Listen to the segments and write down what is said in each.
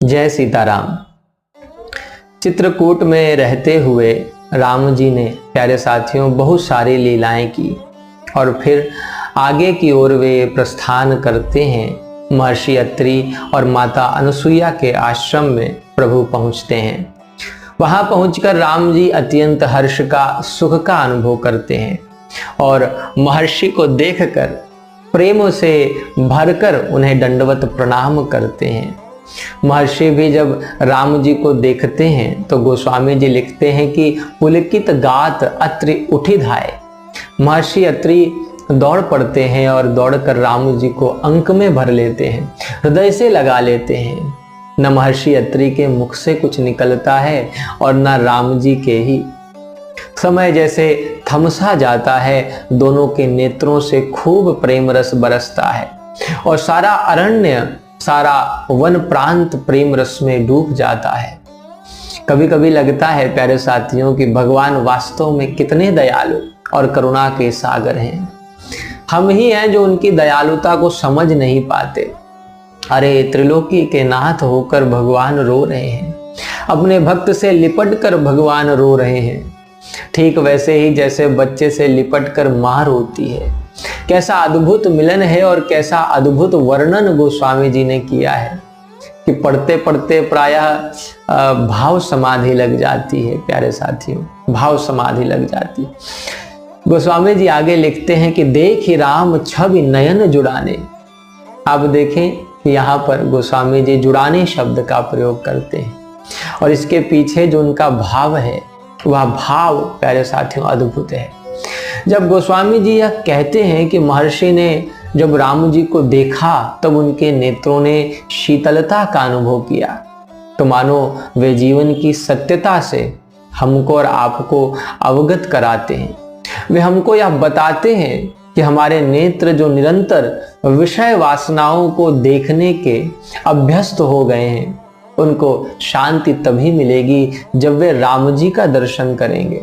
जय सीताराम। चित्रकूट में रहते हुए राम जी ने प्यारे साथियों बहुत सारी लीलाएं की और फिर आगे की ओर वे प्रस्थान करते हैं। महर्षि अत्रि और माता अनुसुईया के आश्रम में प्रभु पहुंचते हैं। वहां पहुंचकर राम जी अत्यंत हर्ष का, सुख का अनुभव करते हैं और महर्षि को देखकर प्रेम से भरकर उन्हें दंडवत प्रणाम करते हैं। महर्षि भी जब राम जी को देखते हैं तो गोस्वामी जी लिखते हैं कि पुलकित गात अत्रि उठी धाए। महर्षि अत्रि दौड़ पड़ते हैं और दौड़कर राम जी को अंक में भर लेते हैं, हृदय से लगा लेते हैं। न महर्षि अत्रि के मुख से कुछ निकलता है और न राम जी के ही। समय जैसे थमसा जाता है, दोनों के नेत्रों से खूब प्रेम रस बरसता है और सारा अरण्य, सारा वन प्रांत प्रेम रस में डूब जाता है। कभी कभी लगता है प्यारे साथियों कि भगवान वास्तव में कितने दयालु और करुणा के सागर हैं। हम ही हैं जो उनकी दयालुता को समझ नहीं पाते। अरे त्रिलोकी के नाथ होकर भगवान रो रहे हैं, अपने भक्त से लिपट कर भगवान रो रहे हैं। ठीक वैसे ही जैसे बच्चे से लिपट कर माँ रोती है। कैसा अद्भुत मिलन है और कैसा अद्भुत वर्णन गोस्वामी जी ने किया है कि पढ़ते पढ़ते प्रायः भाव समाधि लग जाती है। प्यारे साथियों, भाव समाधि लग जाती है। गोस्वामी जी आगे लिखते हैं कि देख ही राम छवि नयन जुड़ाने। आप देखें कि यहाँ पर गोस्वामी जी जुड़ाने शब्द का प्रयोग करते हैं और इसके पीछे जो उनका भाव है वह भाव प्यारे साथियों अद्भुत है। जब गोस्वामी जी यह कहते हैं कि महर्षि ने जब राम जी को देखा तब उनके नेत्रों ने शीतलता का अनुभव किया, तो मानो वे जीवन की सत्यता से हमको और आपको अवगत कराते हैं। वे हमको यह बताते हैं कि हमारे नेत्र जो निरंतर विषय वासनाओं को देखने के अभ्यस्त हो गए हैं, उनको शांति तभी मिलेगी जब वे राम जी का दर्शन करेंगे।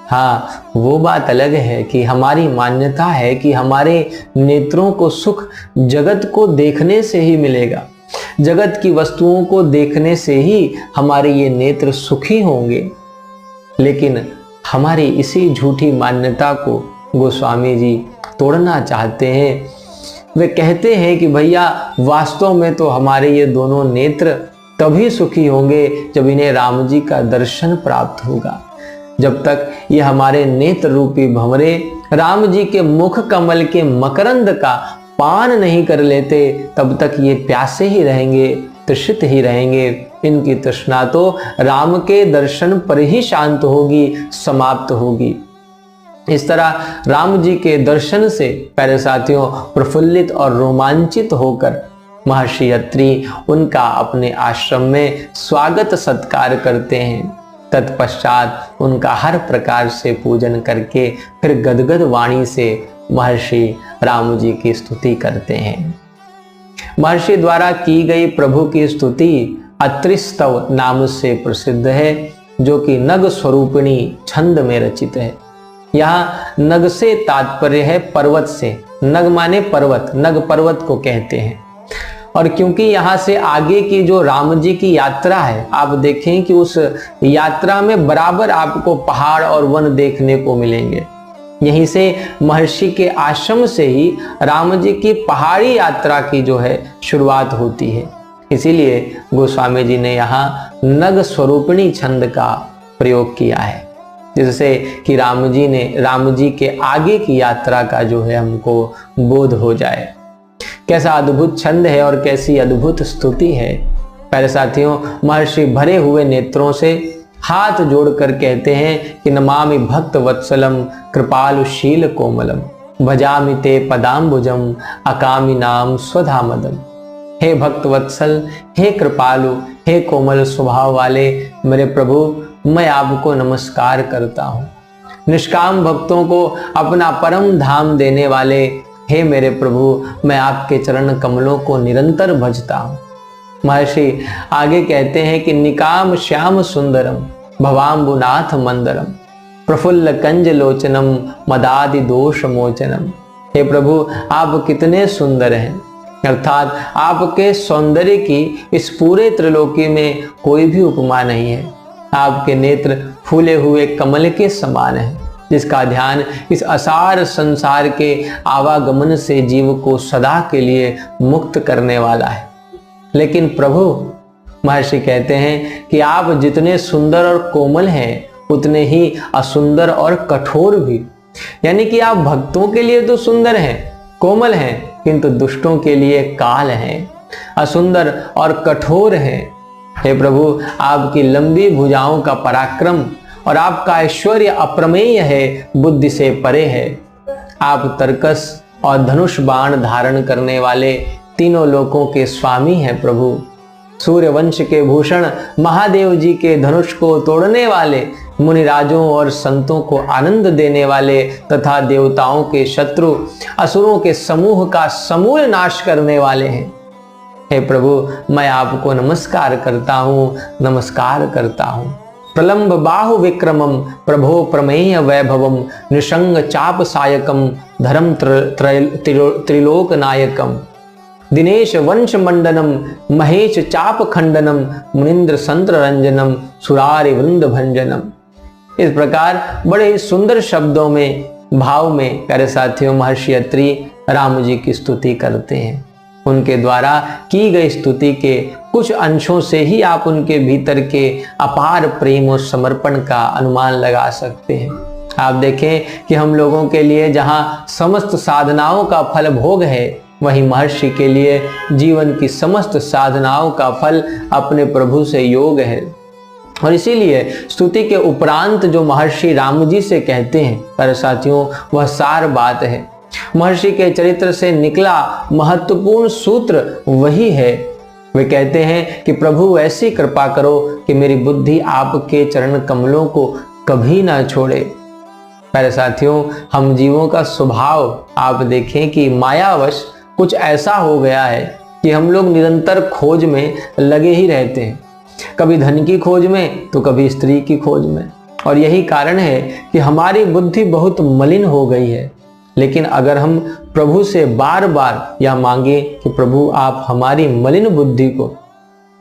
हाँ, वो बात अलग है कि हमारी मान्यता है कि हमारे नेत्रों को सुख जगत को देखने से ही मिलेगा, जगत की वस्तुओं को देखने से ही हमारे ये नेत्र सुखी होंगे। लेकिन हमारी इसी झूठी मान्यता को गोस्वामी जी तोड़ना चाहते हैं। वे कहते हैं कि भैया वास्तव में तो हमारे ये दोनों नेत्र तभी सुखी होंगे जब इन्हें राम जी का दर्शन प्राप्त होगा। जब तक ये हमारे नेत्र रूपी भंवरे राम जी के मुख कमल के मकरंद का पान नहीं कर लेते, तब तक ये प्यासे ही रहेंगे, तृषित ही रहेंगे। इनकी तृष्णा तो राम के दर्शन पर ही शांत होगी, समाप्त होगी। इस तरह राम जी के दर्शन से प्यारे साथियों प्रफुल्लित और रोमांचित होकर महर्षि अत्रि उनका अपने आश्रम में स्वागत सत्कार करते हैं। तत्पश्चात उनका हर प्रकार से पूजन करके फिर गदगद वाणी से महर्षि राम जी की स्तुति करते हैं। महर्षि द्वारा की गई प्रभु की स्तुति अत्रिस्तव नाम से प्रसिद्ध है, जो कि नग स्वरूपिणी छंद में रचित है। यहाँ नग से तात्पर्य है पर्वत से। नग माने पर्वत, नग पर्वत को कहते हैं। और क्योंकि यहाँ से आगे की जो राम जी की यात्रा है, आप देखें कि उस यात्रा में बराबर आपको पहाड़ और वन देखने को मिलेंगे। यहीं से महर्षि के आश्रम से ही राम जी की पहाड़ी यात्रा की जो है शुरुआत होती है। इसीलिए गोस्वामी जी ने यहाँ नग स्वरूपिणी छंद का प्रयोग किया है, जिससे कि राम जी के आगे की यात्रा का जो है हमको बोध हो जाए। कैसा अद्भुत छंद है और कैसी अद्भुत स्तुति है। प्यारे साथियों, महर्षि भरे हुए नेत्रों से हाथ जोड़कर कहते हैं कि नमामि भक्त वत्सलम कृपालुशील कोमलम भजामि ते पदाम्बुजम अकामि नाम स्वधामदम। हे भक्त वत्सल, हे कृपालु, हे कोमल स्वभाव वाले मेरे प्रभु, मैं आपको नमस्कार करता हूँ। निष्काम भक्तों को अपना परम धाम देने वाले हे मेरे प्रभु, मैं आपके चरण कमलों को निरंतर भजता हूँ। महर्षि आगे कहते हैं कि निकाम श्याम सुंदरम भवाम्बुनाथ मंदरम प्रफुल्ल कंज लोचनम मदादि दोष मोचनम। हे प्रभु, आप कितने सुंदर हैं, अर्थात आपके सौंदर्य की इस पूरे त्रिलोकी में कोई भी उपमा नहीं है। आपके नेत्र फूले हुए कमल के समान है, जिसका ध्यान इस असार संसार के आवागमन से जीव को सदा के लिए मुक्त करने वाला है। लेकिन प्रभु, महर्षि कहते हैं कि आप जितने सुंदर और कोमल हैं उतने ही असुंदर और कठोर भी। यानी कि आप भक्तों के लिए तो सुंदर हैं, कोमल हैं, किंतु दुष्टों के लिए काल हैं, असुंदर और कठोर हैं। हे प्रभु, आपकी लंबी भुजाओं का पराक्रम और आपका ऐश्वर्य अप्रमेय है, बुद्धि से परे है। आप तर्कस और धनुष बाण धारण करने वाले तीनों लोकों के स्वामी हैं प्रभु। सूर्य वंश के भूषण महादेव जी के धनुष को तोड़ने वाले, मुनिराजों और संतों को आनंद देने वाले तथा देवताओं के शत्रु असुरों के समूह का समूल नाश करने वाले हैं। हे प्रभु, मैं आपको नमस्कार करता हूँ, नमस्कार करता हूँ। प्रलंब बाहु विक्रमम प्रभो प्रमेय वैभवम निशंग चाप सायकम धर्म त्रिलोक नायकम दिनेश वंश मंडनम महेश चाप खंडनम मुनिंद्र संत्र रंजनम सुरारि वृंद भंजनम। इस प्रकार बड़े ही सुंदर शब्दों में, भाव में प्यारे साथियों महर्षि अत्रि राम जी की स्तुति करते हैं। उनके द्वारा की गई स्तुति के कुछ अंशों से ही आप उनके भीतर के अपार प्रेम और समर्पण का अनुमान लगा सकते हैं। आप देखें कि हम लोगों के लिए जहाँ समस्त साधनाओं का फल भोग है, वहीं महर्षि के लिए जीवन की समस्त साधनाओं का फल अपने प्रभु से योग है। और इसीलिए स्तुति के उपरांत जो महर्षि राम जी से कहते हैं प्यारे साथियों, वह सार बात है। महर्षि के चरित्र से निकला महत्वपूर्ण सूत्र वही है। वे कहते हैं कि प्रभु ऐसी कृपा करो कि मेरी बुद्धि आपके चरण कमलों को कभी ना छोड़े। प्यारे साथियों, हम जीवों का स्वभाव आप देखें कि मायावश कुछ ऐसा हो गया है कि हम लोग निरंतर खोज में लगे ही रहते हैं, कभी धन की खोज में तो कभी स्त्री की खोज में। और यही कारण है कि हमारी बुद्धि बहुत मलिन हो गई है। लेकिन अगर हम प्रभु से बार बार यह मांगे कि प्रभु आप हमारी मलिन बुद्धि को,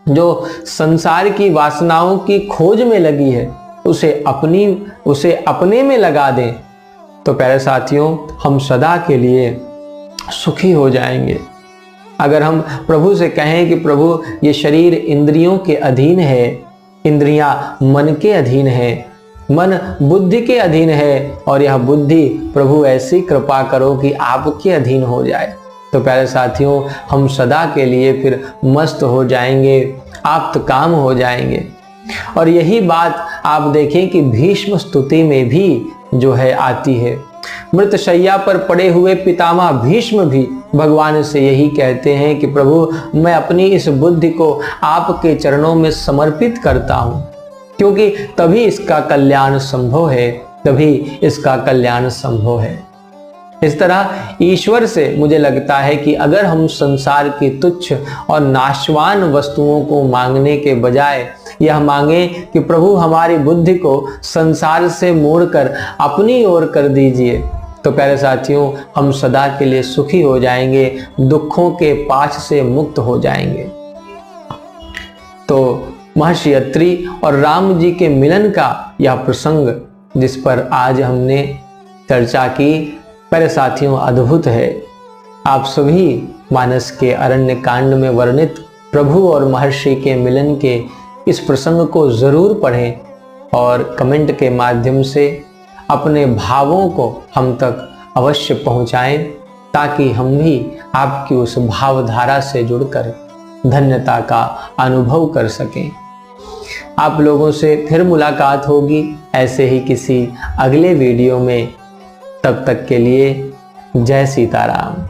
जो संसार की वासनाओं की खोज में लगी है, उसे अपने में लगा दें, तो प्यारे साथियों हम सदा के लिए सुखी हो जाएंगे। अगर हम प्रभु से कहें कि प्रभु ये शरीर इंद्रियों के अधीन है, इंद्रियां मन के अधीन है, मन बुद्धि के अधीन है, और यह बुद्धि प्रभु ऐसी कृपा करो कि आपके अधीन हो जाए, तो प्यारे साथियों हम सदा के लिए फिर मस्त हो जाएंगे, आप्त काम हो जाएंगे। और यही बात आप देखें कि भीष्म स्तुति में भी जो है आती है। मृत शैया पर पड़े हुए पितामह भीष्म भी भगवान से यही कहते हैं कि प्रभु मैं अपनी इस बुद्धि को आपके चरणों में समर्पित करता हूँ, क्योंकि तभी इसका कल्याण संभव है, तभी इसका कल्याण संभव है। इस तरह ईश्वर से मुझे लगता है कि अगर हम संसार की तुच्छ और नाशवान वस्तुओं को मांगने के बजाय यह मांगे कि प्रभु हमारी बुद्धि को संसार से मोड़कर अपनी ओर कर दीजिए, तो प्यारे साथियों हम सदा के लिए सुखी हो जाएंगे, दुखों के पाश से मुक्त हो जाएंगे। तो महर्षि अत्रि और राम जी के मिलन का यह प्रसंग जिस पर आज हमने चर्चा की, प्यारे साथियों अद्भुत है। आप सभी मानस के अरण्य कांड में वर्णित प्रभु और महर्षि के मिलन के इस प्रसंग को जरूर पढ़ें और कमेंट के माध्यम से अपने भावों को हम तक अवश्य पहुंचाएं, ताकि हम भी आपकी उस भावधारा से जुड़कर धन्यता का अनुभव कर सकें। आप लोगों से फिर मुलाकात होगी ऐसे ही किसी अगले वीडियो में। तब तक के लिए जय सीताराम।